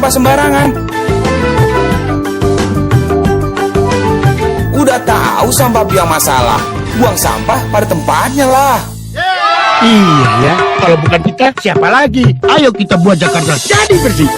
sampah sembarangan. Udah tahu sampah biang masalah, buang sampah pada tempatnya lah. Iya ya, kalau bukan kita siapa lagi? Ayo kita buat Jakarta jadi bersih.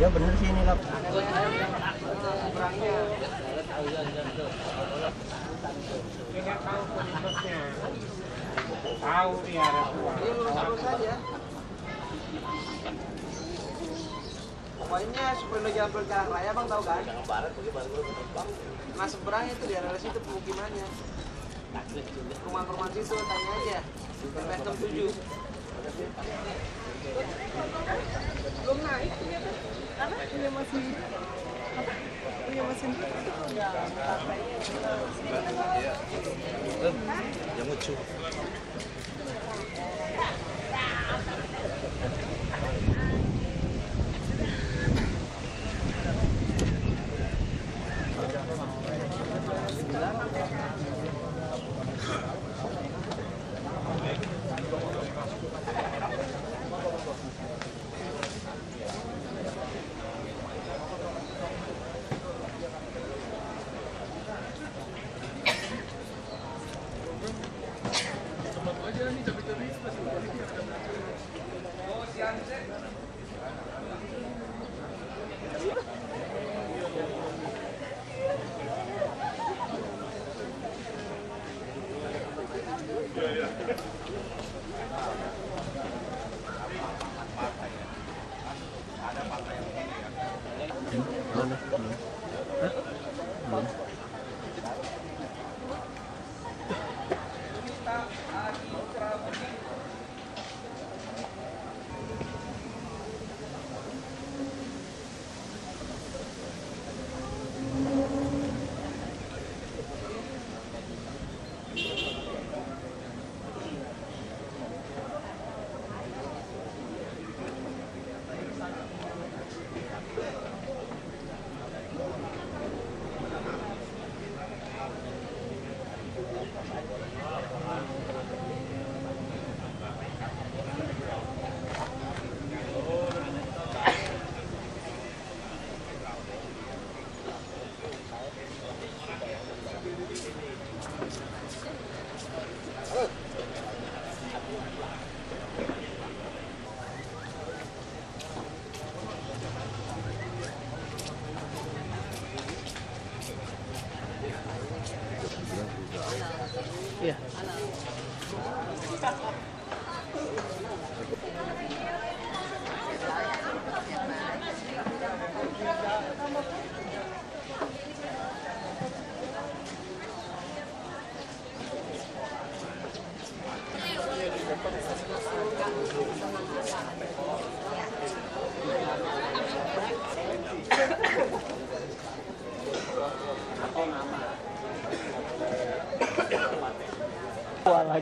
Ya bener sih ini lah. Tahu dia Lurus saja. Pokoknya supaya lo jalan jalan raya bang, tahu kan? Nah seberang itu di area situ pemukimannya. Rumah-rumah situ tanya aja. Petum 7. Belum naik ternyata karena punya mesin Yang lucu.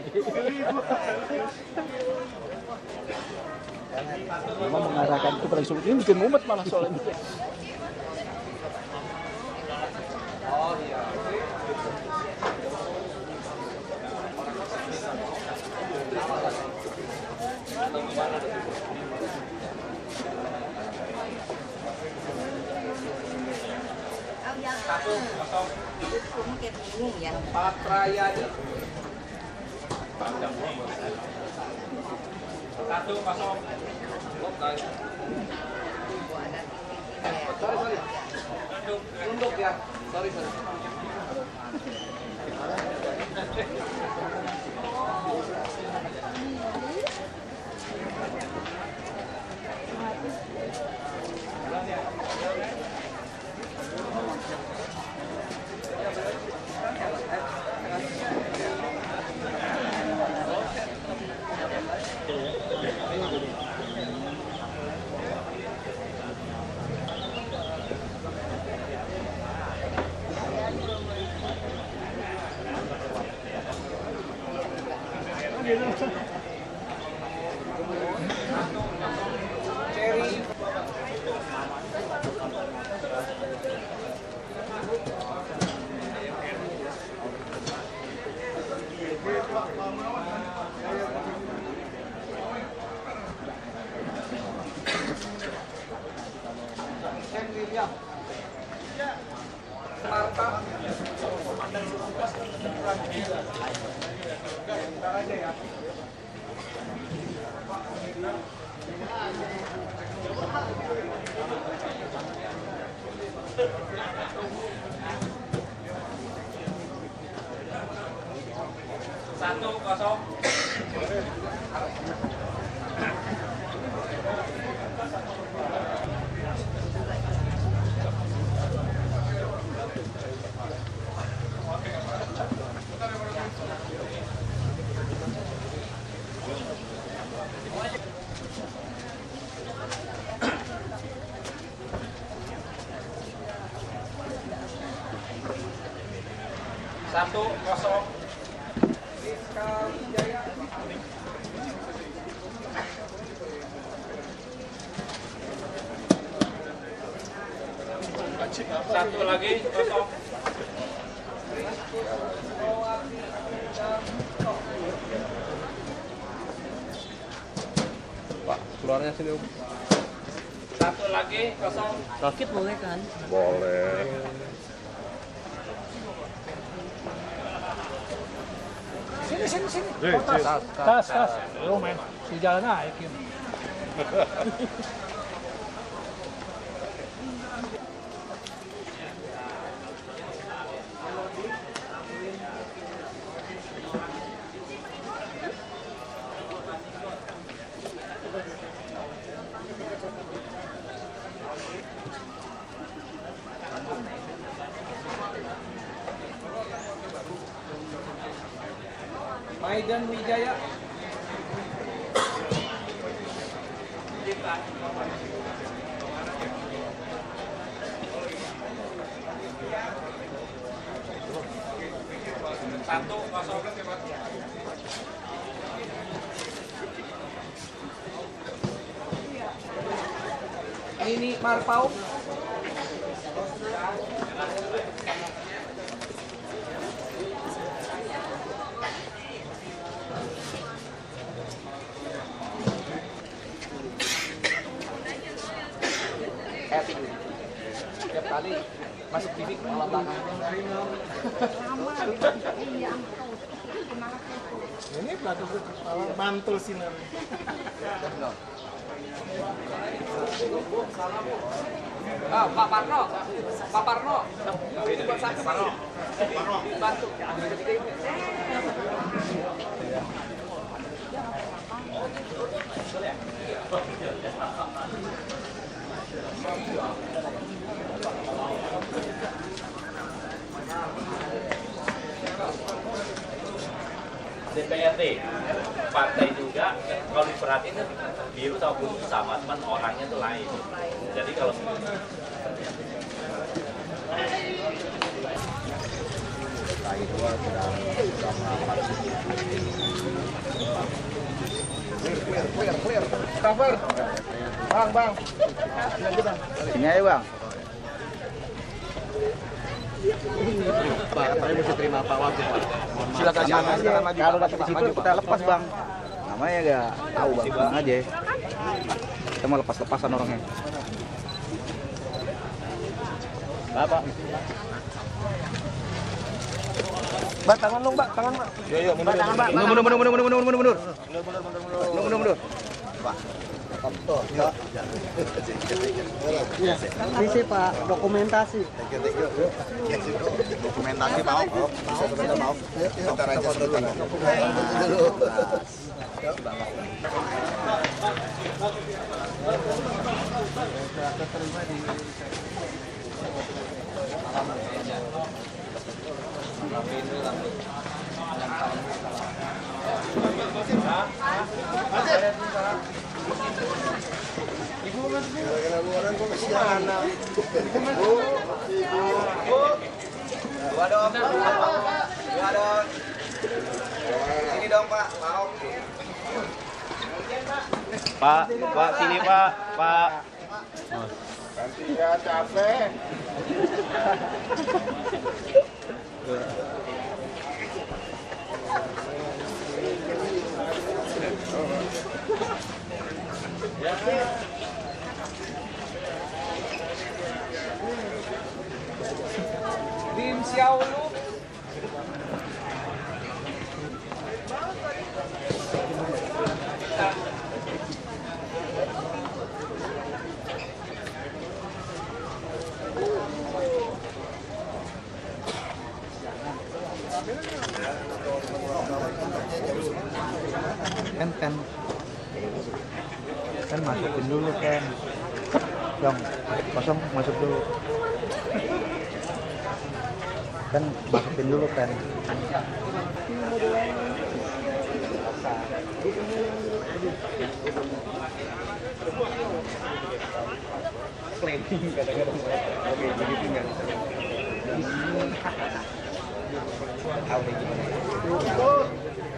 lagi. Memang mengarahkan itu paling sulit. Ini bikin mumet malah soalnya. Oh iya. Satu kosong. Kayak bingung ya. Pak Rayadi. Satu kosong. Oke. Sorry. Tunduk ya. Sorry. Cherry. Marta. Bentar aja ya. Satu kosong. Satu kosong. Satu lagi kosong. Pak, keluarnya sini. Satu lagi kosong. Sakit boleh kan? Boleh. Sini. Tas. Lu main di jalan naik ya. Maidan Wijaya. Satu kosong. Ini Marpau. Tiap kali masuk TV malah belakang. Ini belakang kepala mantul sinar. Ah, Pak Parno. Ini buat saksi. Bantu. DPRD partai juga kalau diperhatiin kan biru sama putih sama, cuman orangnya tuh lain. Jadi kalau Sini aja bang. Pak, saya mesti terima Pak Wagub Pak. Silakan maju. Kalau dapat di situ kita lepas bang. Namanya gak tahu bang, bang aja. Kita mau lepas-lepasan orangnya. Bapak. Mbak, tangan dong, Mbak. Tangan, Mbak. Yo, mundur. Mundur. Visi, Pak. Dokumentasi. Dokumentasi Pak Ahok. Sebentar aja sebentar. Ini dong Pak, Ahok. Pak, sini Pak. Nanti ya capek. Lim Xiaolu. Kan masukin dulu kan. Dong, kosong masuk dulu. Kan masukin dulu kan.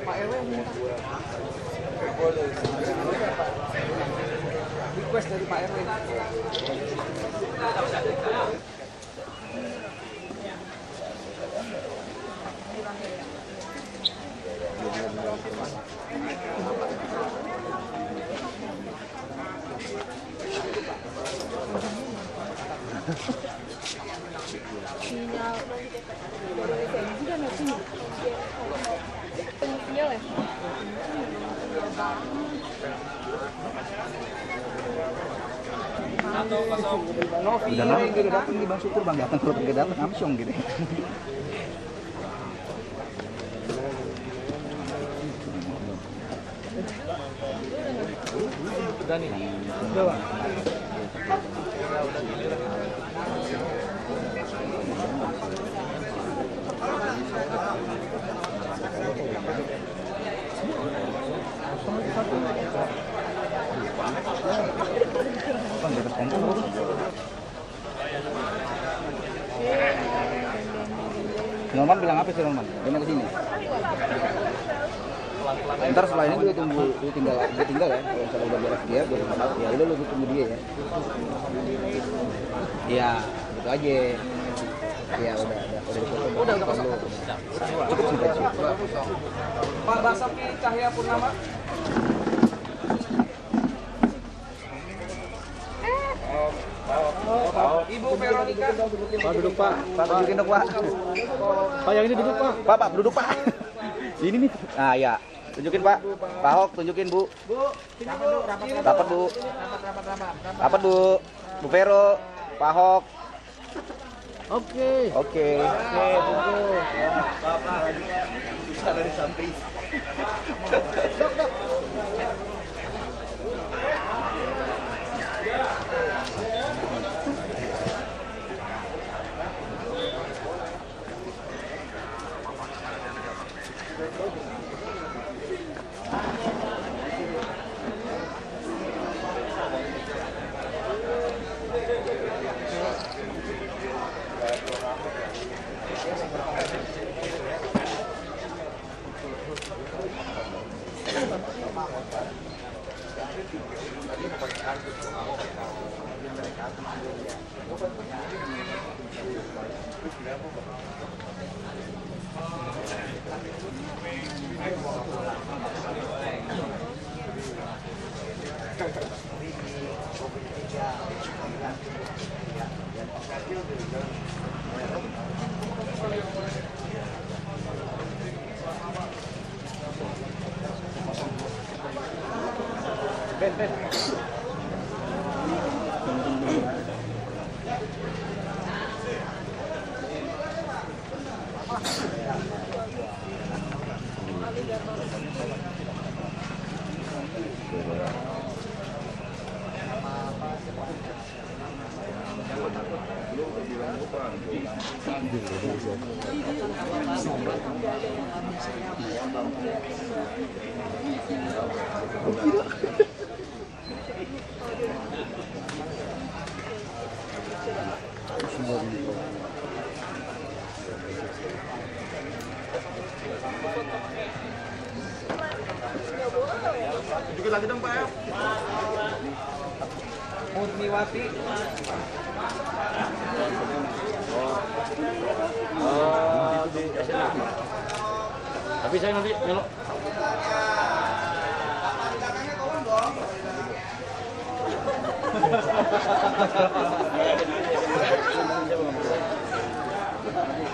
Pak RW minta. Request dari Pak RW. Sinyal ya? Udah datang nih Bang Syukur Bang, datang kalau nggak datang amsyong gitu. Udah nih. Udah, Bang. Norman bilang apa sih Norman? Dia mau kesini. Ntar setelah ini gue tunggu, gue tinggal ya. Kalau misalnya udah beres dia, gue tunggu ya. Udah lu tunggu dia ya. Iya, gitu aja. Iya udah dipotong. Cukup sampai situ. Pak Basuki Cahaya Purnama. Ibu Veronica. Pak duduk Pak. Pak tunjukin dong Pak. Pak yang ini duduk Pak. Pak duduk Pak. Ini nih. Nah ya, tunjukin Pak. Pak Ahok tunjukin Bu. Rapat Bu. Rapat Bu. Bu Vero. Pak Ahok. Oke. Oke. Tunggu. Bisa dari samping. Tunjukin lagi dong, Pak ya. Murniwati. Di SNA. Tapi saya nanti nyelok.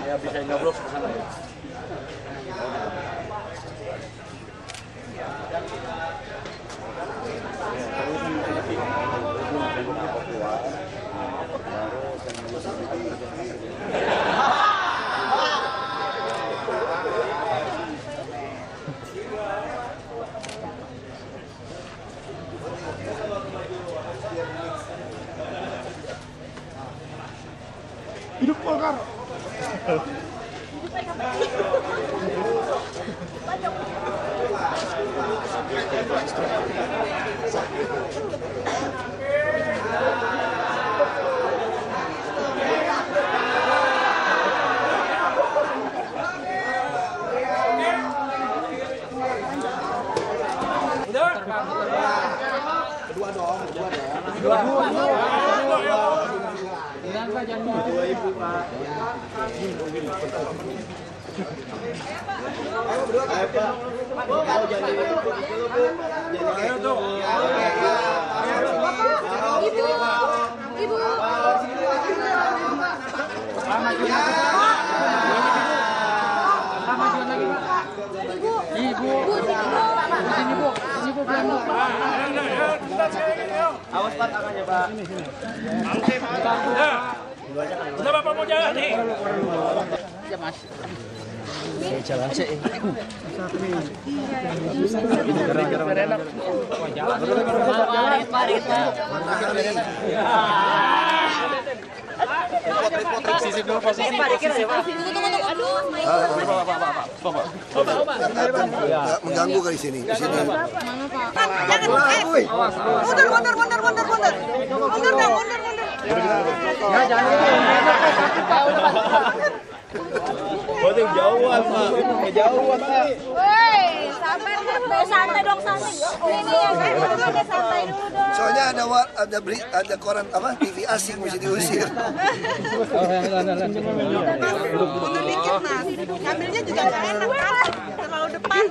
Ya bisa nyobrol ke sana ya. Hidup Golkar. Awas Pak tangannya, Pak. Udah Bapak mau jalan nih. Ya, Mas. Jalan sih. Sisi dulu posisi. Mengganggu kali sini. Di sini. Oh, itu jauhan, Pak. Kejauhan, Pak. Woi, santai dong, santai. Ini ya kan, ada santai dulu dong. Soalnya ada koran apa TV asing mesti diusir. Mundur dikit, Mas. Ngambilnya juga nggak enak kan? Terlalu depan.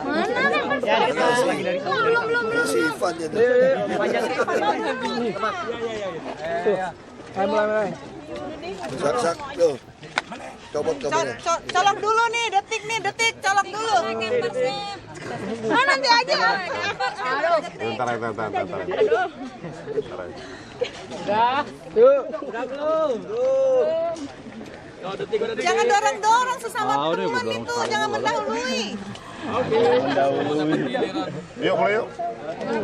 Mana kan? Belum. Sifat itu. Mulai. Sak tuh. Copot kabelnya. Colok dulu nih, detik, colok dulu. Nah, nanti aja. Bentar. Jangan dorong-dorong sesama teman itu, jangan mendahului. Yuk, mulai yuk. Di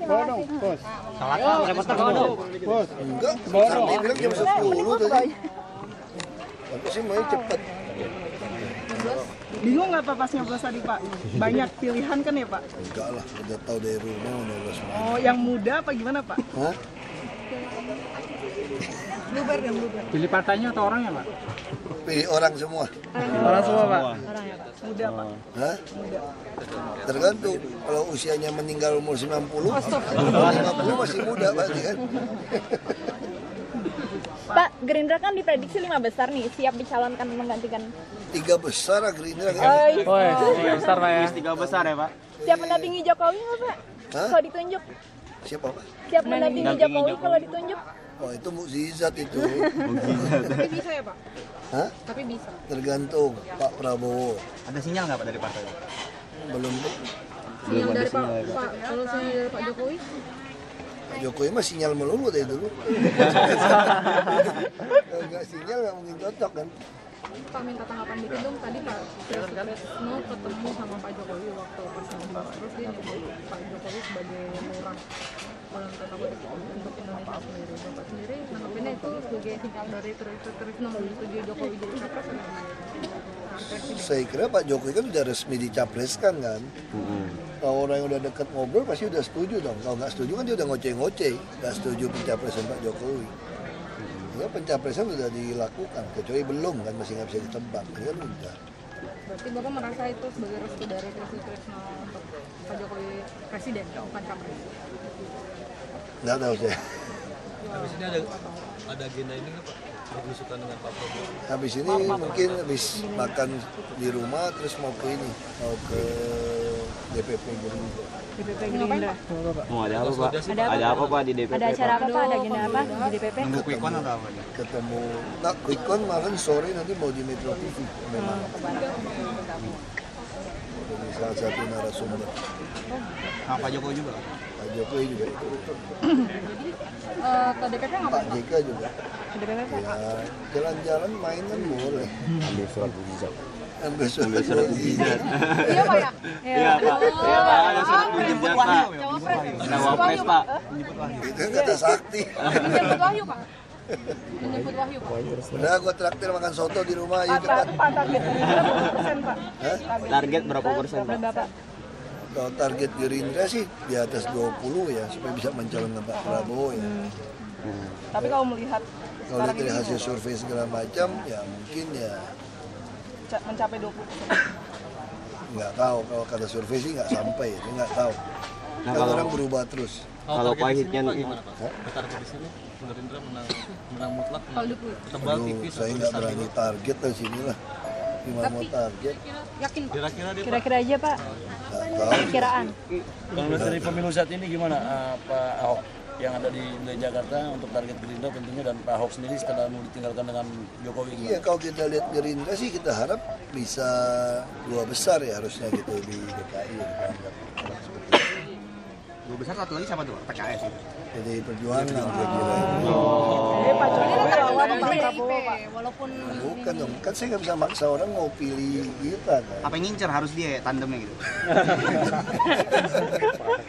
bawah dong, bos. Bos. Enggak, sampai bilang jam 10 tadi. Tapi sih mau cepet. Bingung nggak Pak pas nyoblos tadi Pak? Banyak pilihan kan ya Pak? Enggak lah, udah tahu dari rumah udah semua. Oh, yang muda apa gimana Pak? Hah? Bubar dan bubar. Pilih partainya atau orangnya, Pak? Pilih orang semua. Orang semua, Pak. Orang ya, Pak. Muda, Pak. Hah? Tergantung. Kalau usianya meninggal umur 90, 50 masih muda pasti kan. Pak, Gerindra kan diprediksi 5 besar nih, siap dicalonkan menggantikan. 3 besar Gerindra kan. Besar, Pak ya. 3 besar ya, Pak. Siap mendampingi Jokowi nggak, Pak? Hah? Kalau ditunjuk. Siapa Pak? Siap mendampingi Jokowi kalau ditunjuk. Oh itu mukjizat itu. Tapi bisa ya, Pak? Hah? Tapi bisa. Tergantung Pak Prabowo. Ada sinyal nggak Pak dari partai? Belum. Sinyal dari Pak, kalau sinyal dari Pak Jokowi? Pak Jokowi mah sinyal melulu dari dulu. Kalau nggak sinyal nggak mungkin cocok kan. Pak minta tanggapan dikit dong, tadi Pak Presno ketemu sama Pak Jokowi waktu pas terus dia nyebut Pak Jokowi sebagai lurah untuk Indonesia sendiri. Bapak sendiri nanggapinnya itu sebagai sinyal dari Presno menyetujui Jokowi jadi capres atau presiden? Saya kira Pak Jokowi kan udah resmi dicapreskan kan. Kalau orang yang udah dekat ngobrol pasti udah setuju dong. Kalau nggak setuju kan dia udah ngoceh-ngoceh. Nggak setuju pencapresan Pak Jokowi. Ya pencapresan sudah dilakukan, kecuali belum kan masih nggak bisa ditebak, kan udah. Berarti Bapak merasa itu sebagai restu dari Presno untuk Pak Jokowi presiden, bukan capres? Nggak tahu saya. Habis ini ada agenda ini nggak Pak? Berusukan dengan Pak Prabowo. Habis ini mungkin habis makan di rumah terus mau ke ini, mau ke DPP Gerindra. DPP Gerindra. Mau ada apa Pak? Ada apa Pak di DPP? Ada acara apa, Pak? Ada agenda apa di DPP? Nunggu quick count atau apa? Ketemu, nah quick count malam sore nanti mau di Metro TV memang. Jadi salah satu narasumber. Sama Pak Jokowi juga? Pak Jokowi juga ikut. Ke DPP nggak Pak Pak? JK juga. Ke DPP Pak? Ya jalan-jalan main kan boleh. Ambil surat mujizat. Ambil surat mujizat. Iya Pak ya? Iya Pak. Iya Pak. Ada surat mujizat Pak. Cawapres Pak. Itu kan kata sakti. Menyebut Wahyu Pak? Menyebut Wahyu Pak? Udah gua traktir makan soto di rumah ayo cepat. Pak target berapa persen Pak? Hah? Target berapa persen Pak? Berapa? Kalau target Gerindra sih di atas 20 ya supaya bisa mencalonkan Pak Prabowo ya. Tapi kalau melihat Kalau lihat dari hasil survei segala macam ya mungkin ya mencapai 20%. nggak tahu, kalau kata survei sih nggak sampai, itu nggak tahu. Nah, Kan orang berubah terus. Kalau pahitnya Gimana Pak? Target di sini Gerindra menang mutlak, Kalau dipilih. tebal Aduh, tipis. saya nggak berani target dari sini lah. Gimana mau target? Yakin Pak? Kira-kira dia Pak, Kira-kira aja, Pak. Nggak tahu. Kiraan. Kalau dari pemilu saat ini gimana Pak Ahok yang ada di Jakarta untuk target Gerindra tentunya dan Pak Ahok sendiri setelah mau ditinggalkan dengan Jokowi Iya, kalau kita lihat Gerindra sih kita harap bisa 2 besar ya harusnya gitu di DKI. Ya, kita anggap seperti itu. 2 besar, satu lagi siapa tuh? PKS gitu. Jadi perjuangan kira-kira. Pak Jokowi kan lawan Pak Prabowo Pak. Walaupun Bukan dong, kan saya nggak bisa maksa orang mau pilih kita kan. Apa yang ngincer harus dia tandemnya gitu?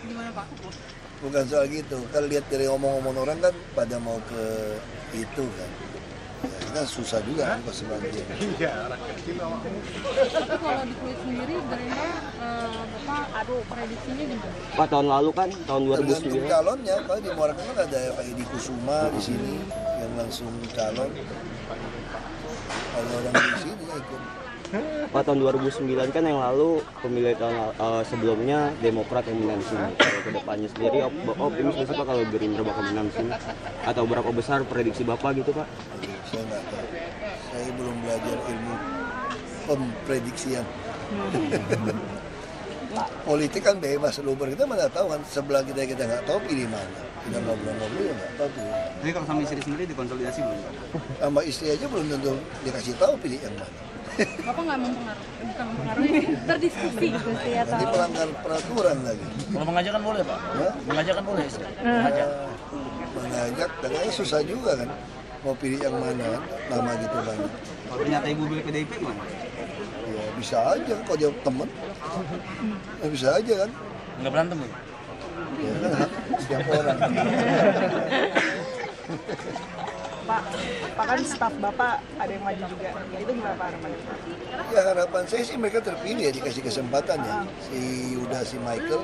gimana Pak? Bukan soal gitu, kan lihat dari omong-omong orang kan pada mau ke itu kan. Ya, kita susah juga kan pas sebagian. Tapi kalau di kulit sendiri Gerindra Bapak prediksinya gimana? Pak tahun lalu kan tahun Tergantung 2009. calonnya, kalau di Muara kan ada Pak Edi Kusuma di sini yang langsung calon. Kalau orang di sini ya ikut. Pak tahun 2009 kan yang lalu pemilihan tahun sebelumnya Demokrat yang menang di sini. Kalau kedepannya sendiri optimis besar Pak kalau Gerindra bakal menang di sini? Atau berapa besar prediksi Bapak gitu Pak? Saya nggak tahu. Saya belum belajar ilmu pemprediksian. Politik kan bebas, luber kita mana tahu kan sebelah kita nggak tahu pilih mana. Kita ngobrol-ngobrol ya nggak tahu pilih. Tapi kalau sama istri sendiri dikonsolidasi belum Pak? Sama istri aja belum tentu dikasih tahu pilih yang mana. Bapak nggak mempengaruhi, bukan mempengaruhi, berdiskusi. Nanti pelanggar peraturan lagi. Kalau mengajak kan boleh Pak? Hah? Mengajak kan boleh istri? Mengajak. Mengajak, dan susah juga kan. Mau pilih yang mana kan, nama gitu banyak. Kalau ternyata ibu pilih PDIP gimana? Ya bisa aja, kalau dia temen. Ya bisa aja kan. Nggak berantem Bu? Ya kan hak setiap orang. Pak kan staf Bapak ada yang maju juga. Itu gimana Pak harapannya? Ya harapan saya sih mereka terpilih ya, dikasih kesempatan ya, si Yuda, si Michael,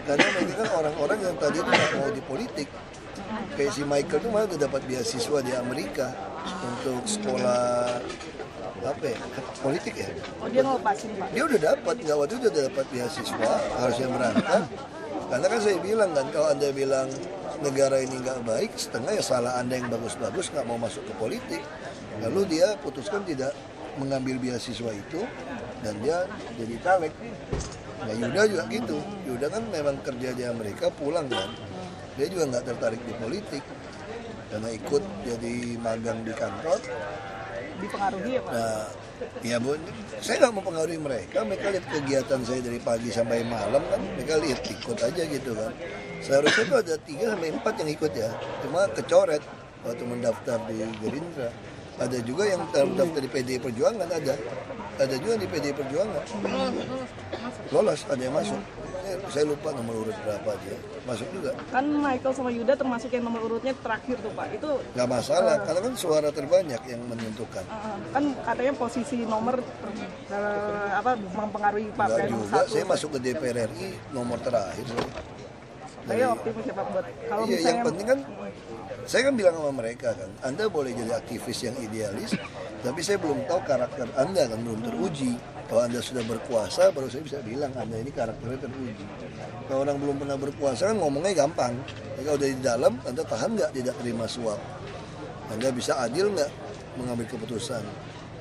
karena mereka kan orang-orang yang tadi itu nggak mau di politik. Kayak si Michael tuh malah udah dapat beasiswa di Amerika untuk sekolah apa ya, politik ya. Oh dia ngelepasin Pak? Dia udah dapat, nggak waktu itu udah dapat beasiswa, harusnya berangkat. Karena kan saya bilang kan, kalau Anda bilang negara ini nggak baik, setengah ya salah Anda yang bagus-bagus nggak mau masuk ke politik. Lalu dia putuskan tidak mengambil beasiswa itu dan dia jadi caleg. Nah Yuda juga gitu, Yuda kan memang kerja di Amerika, pulang kan. Dia juga nggak tertarik di politik karena ikut jadi magang di kantor. Dipengaruhi ya Pak? Nah, ya Bu, saya nggak mempengaruhi mereka lihat kegiatan saya dari pagi sampai malam kan, mereka lihat ikut aja gitu kan. Seharusnya itu ada 3 sampai 4 yang ikut ya, cuma kecoret waktu mendaftar di Gerindra. Ada juga yang terdaftar di PDI Perjuangan, ada juga di PDI Perjuangan. Lolos, ada yang masuk. Saya lupa nomor urut berapa dia, masuk juga. Kan Michael sama Yuda termasuk yang nomor urutnya terakhir tuh Pak. Itu nggak masalah, karena kan suara terbanyak yang menentukan. Kan katanya posisi nomor mempengaruhi Pak. Nggak juga, saya masuk ke DPR RI nomor terakhir. Saya optimis ya Pak buat kalau iya, misalnya yang penting kan saya kan bilang sama mereka kan, Anda boleh jadi aktivis yang idealis, tapi saya belum tahu karakter Anda kan belum teruji. Kalau Anda sudah berkuasa, baru saya bisa bilang Anda ini karakternya teruji. Kalau orang belum pernah berkuasa kan ngomongnya gampang. Tapi kalau udah di dalam, Anda tahan nggak tidak terima suap? Anda bisa adil nggak mengambil keputusan?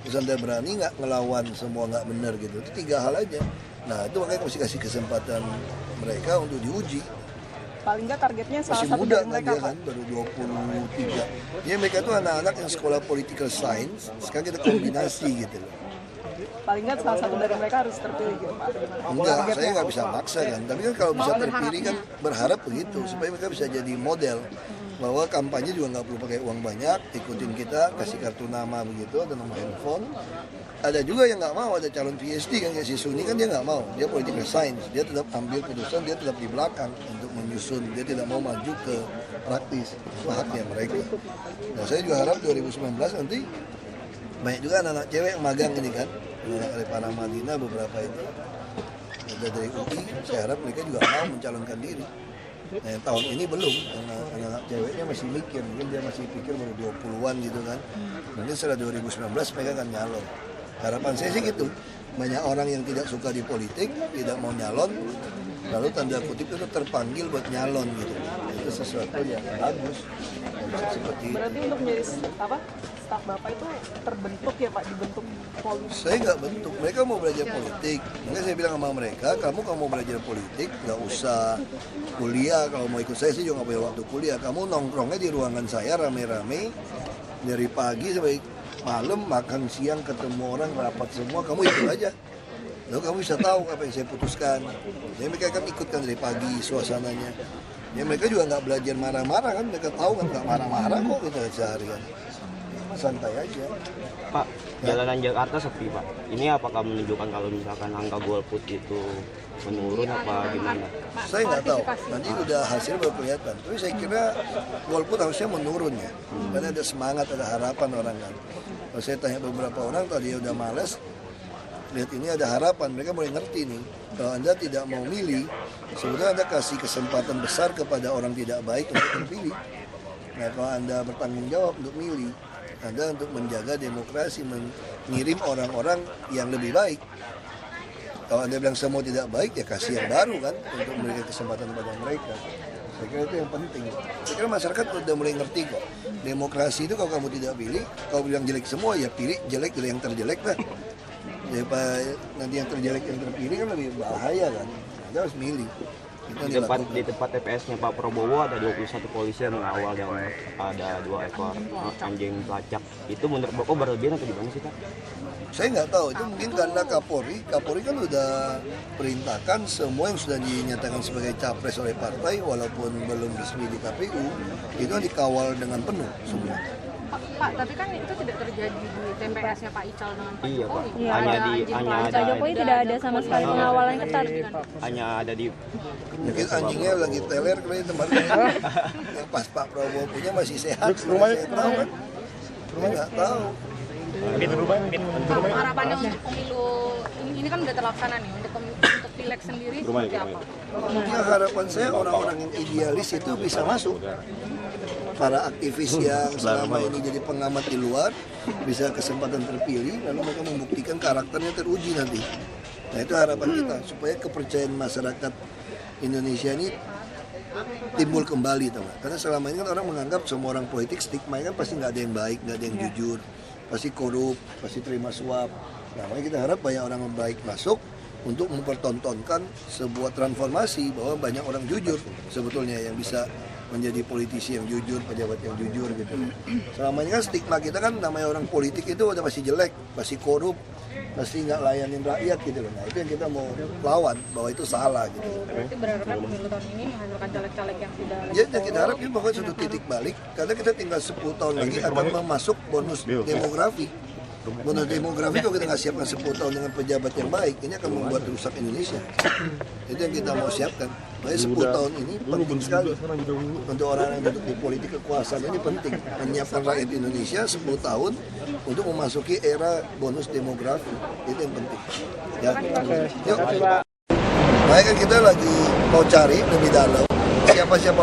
Terus Anda berani nggak ngelawan semua nggak benar gitu? Itu 3 hal aja. Nah itu makanya mesti kasih kesempatan mereka untuk diuji. Paling nggak targetnya salah masih satu muda dari mereka kan, baru 23. Ya mereka tuh anak-anak yang sekolah political science, sekarang kita kombinasi gitu loh. Paling nggak salah satu dari mereka harus terpilih gitu Pak. Enggak, saya nggak bisa maksa kan, tapi kan kalau bisa terpilih kan berharap begitu, supaya mereka bisa jadi model. Bahwa kampanye juga nggak perlu pakai uang banyak, ikutin kita, kasih kartu nama begitu, ada nomor handphone. Ada juga yang nggak mau, ada calon PhD kan, kayak si Suni kan dia nggak mau, dia political science, dia tetap ambil putusan, dia tetap di belakang untuk menyusun, dia tidak mau maju ke praktis, itu haknya mereka. Nah saya juga harap 2019 nanti banyak juga anak-anak cewek yang magang ini kan, anak dari Paramadina beberapa itu, ada dari UI, saya harap mereka juga mau mencalonkan diri. Nah yang tahun ini belum, karena anak-anak ceweknya masih mikir, mungkin dia masih pikir baru 20-an gitu kan. Nanti setelah 2019 mereka akan nyalon. Harapan saya sih gitu, banyak orang yang tidak suka di politik, tidak mau nyalon, lalu tanda kutip itu terpanggil buat nyalon gitu. Itu sesuatu yang bagus. Seperti berarti untuk menjadi staf Bapak itu terbentuk ya Pak, dibentuk polisi? Saya nggak bentuk, mereka mau belajar politik. Makanya saya bilang sama mereka, kamu mau belajar politik, nggak usah kuliah. Kalau mau ikut saya sih juga nggak punya waktu kuliah. Kamu nongkrongnya di ruangan saya rame-rame, dari pagi sampai malam, makan siang, ketemu orang, rapat semua, kamu ikut aja. Lalu kamu bisa tahu apa yang saya putuskan. Jadi mereka kan ikutkan dari pagi suasananya. Ya mereka juga nggak belajar marah-marah kan, mereka tahu kan nggak marah-marah kok kita seharian. Santai aja. Pak, jalanan Jakarta sepi Pak. Ini apakah menunjukkan kalau misalkan angka golput itu menurun apa gimana? Saya nggak tahu, nanti udah hasil baru kelihatan. Tapi saya kira golput harusnya menurun ya, karena ada semangat, ada harapan orang kan. Kalau saya tanya beberapa orang tadi udah males, lihat ini ada harapan, mereka mulai ngerti nih. Kalau Anda tidak mau milih, sebetulnya Anda kasih kesempatan besar kepada orang tidak baik untuk terpilih. Nah kalau Anda bertanggung jawab untuk milih, Anda untuk menjaga demokrasi, mengirim orang-orang yang lebih baik. Kalau Anda bilang semua tidak baik, ya kasih yang baru kan, untuk memberikan kesempatan kepada mereka. Saya kira itu yang penting. Saya kira masyarakat sudah mulai ngerti kok. Demokrasi itu kalau kamu tidak pilih, kalau bilang jelek semua, ya pilih jelek dari yang terjelek lah. Jadi nanti yang terjelek yang terpilih kan lebih bahaya kan. Anda harus milih. Di tempat TPS-nya Pak Prabowo ada 21 polisi yang mengawal dan ada 2 ekor anjing pelacak. Itu menurut Bapak berlebihan atau gimana sih Pak? Saya nggak tahu, itu mungkin karena Kapolri kan udah perintahkan semua yang sudah dinyatakan sebagai capres oleh partai walaupun belum resmi di KPU itu dikawal dengan penuh semua. Pak, tapi kan itu tidak terjadi di TPS-nya Pak Ical dengan Pak Jokowi. Iya, hanya ada Pak Jokowi tidak ada sama sekali pengawalan ketat. Hanya ada di mungkin anjingnya lagi teler kali tempatnya. Yang pas Pak Prabowo punya masih sehat. Saya tahu kan. Nggak tahu. Harapannya untuk pemilu ini kan udah terlaksana nih, untuk pileg sendiri seperti apa? Ya, harapan saya orang-orang yang idealis itu bisa masuk. Para aktivis yang selama ini jadi pengamat di luar bisa kesempatan terpilih, lalu mereka membuktikan karakternya teruji nanti. Nah itu harapan kita supaya kepercayaan masyarakat Indonesia ini timbul kembali, teman. Karena selama ini kan orang menganggap semua orang politik stigma kan pasti nggak ada yang baik, nggak ada yang jujur, pasti korup, pasti terima suap. Nah makanya kita harap banyak orang yang baik masuk untuk mempertontonkan sebuah transformasi bahwa banyak orang jujur sebetulnya yang bisa menjadi politisi yang jujur, pejabat yang jujur gitu. Selama ini kan stigma kita kan namanya orang politik itu udah pasti jelek, pasti korup, pasti nggak layanin rakyat gitu loh. Nah itu yang kita mau lawan bahwa itu salah gitu. Berarti berharap pemilu tahun ini menghasilkan caleg-caleg yang tidak Ya kita harap ini pokoknya suatu titik balik karena kita tinggal 10 tahun lagi akan masuk bonus demografi. Bonus demografi kalau kita nggak siapkan 10 tahun dengan pejabat yang baik, ini akan membuat rusak Indonesia. Itu yang kita mau siapkan. Makanya 10 tahun ini penting sekali untuk orang yang duduk di politik kekuasaan ini penting. Menyiapkan rakyat Indonesia 10 tahun untuk memasuki era bonus demografi. Itu yang penting. Ya. Yuk. Baik kan kita lagi mau cari lebih dalam siapa-siapa